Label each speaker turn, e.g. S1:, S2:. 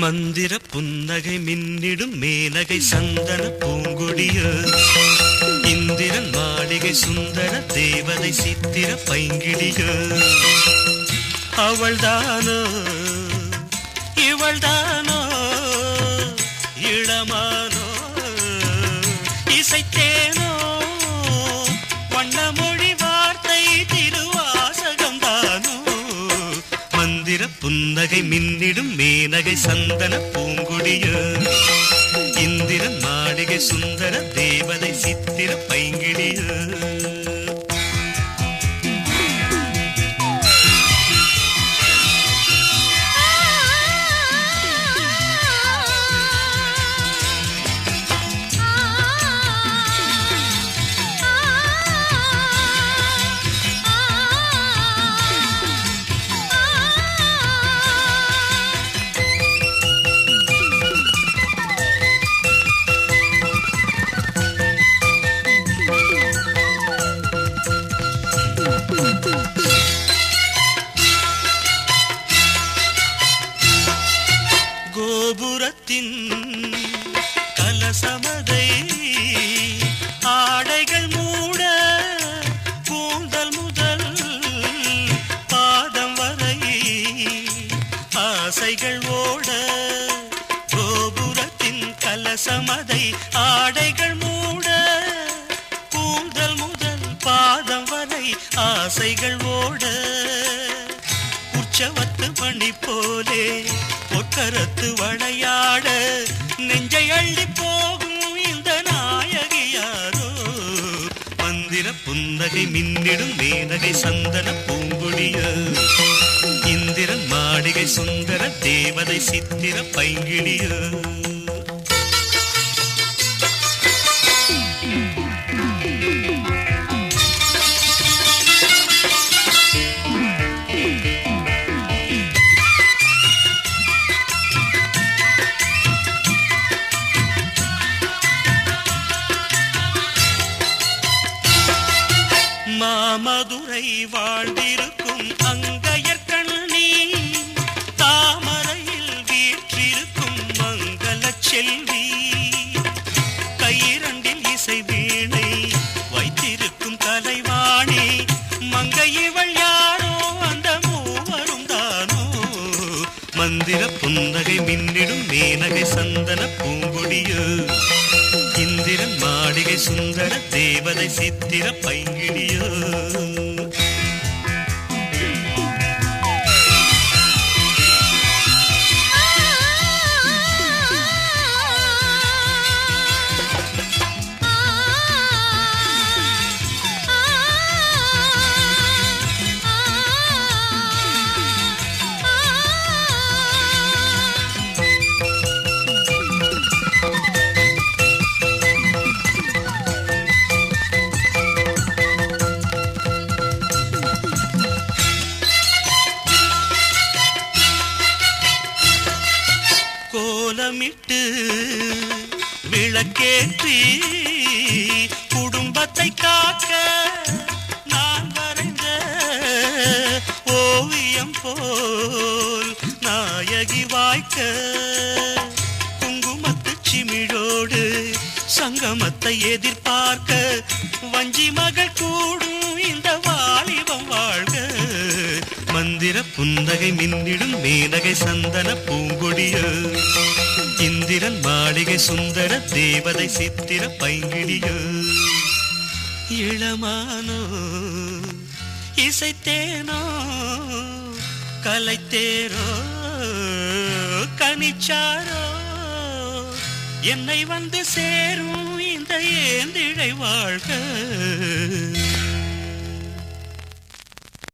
S1: மந்திர புன்னகை மின்னிடும் மேனகை சந்தன பூங்கொடியோ இந்திரன் மாளிகை சுந்தர தேவதை சித்திர பைங்கிடியோ அவள்தானோ இவள்தானோ இளமானோ இசைத்தேனோ வண்ணமொழி வார்த்தை திருவாசகம்தானோ மந்திர புன்னகை மின்னிடும் மேனகை சந்தன பூங்கொடியோ இந்திரன் மாளிகை சுந்தர தேவதை சித்திர பைங்கிடியோ கோபுரத்தின் கலசமதை ஆடைகள் மூட கூந்தல் முதல் பாதம் வரை ஆசைகள் ஓட கோபுரத்தின் கலசமதை ஆடைகள் மூட கூந்தல் முதல் பாதம் வரை ஆசைகள் ஓட உற்சவத்து மணி போலே பொற்கரத்து வளையாட நெஞ்சை அள்ளி போகும் இந்த நாயகியாரோ மந்திர புன்னகை மின்னிடும் மேனகை சந்தன பூங்குடியோ இந்திரன் மாளிகை சுந்தர தேவதை சித்திர பைங்கிடியோ மாமதுரை வாழ்ந்திருக்கும் அங்கையர் கண்ணி தாமரையில் வீற்றிருக்கும் மங்கள செல்வி கையிரண்டில் இசை வீணை வைத்திருக்கும் கலைவாணி மங்கை இவள் யாரோ அந்த மூவரும் தானோ மந்திர புன்னகை மின்னிடும் மேனகை சந்தன பூங்கொடியோ இந்திரன் மாளிகை சுந்தர தேவதை சித்திர பைங்கிடியோ கோலமிட்டு விளக்கேற்றி குடும்பத்தை காக்க நான் வரைந்த ஓவியம் போல் நாயகி வாய்க்க குங்குமத்து சிமிழோடு சங்கமத்தை எதிர்பார்க்க வஞ்சி மகள் கூடும் இந்த வாலிபம் வாழ்க மந்திர புன்னகை மின்னிடும் மேனகை சந்தன பூங்கொடியோ இந்திரன் மாளிகை சுந்தர தேவதை சித்திர பைங்கிடியோ இளமானோ இசைத்தேனோ கலைத்தேரோ கனிச்சாரோ என்னை வந்து சேரும் இந்த ஏந்திழை வாழ்க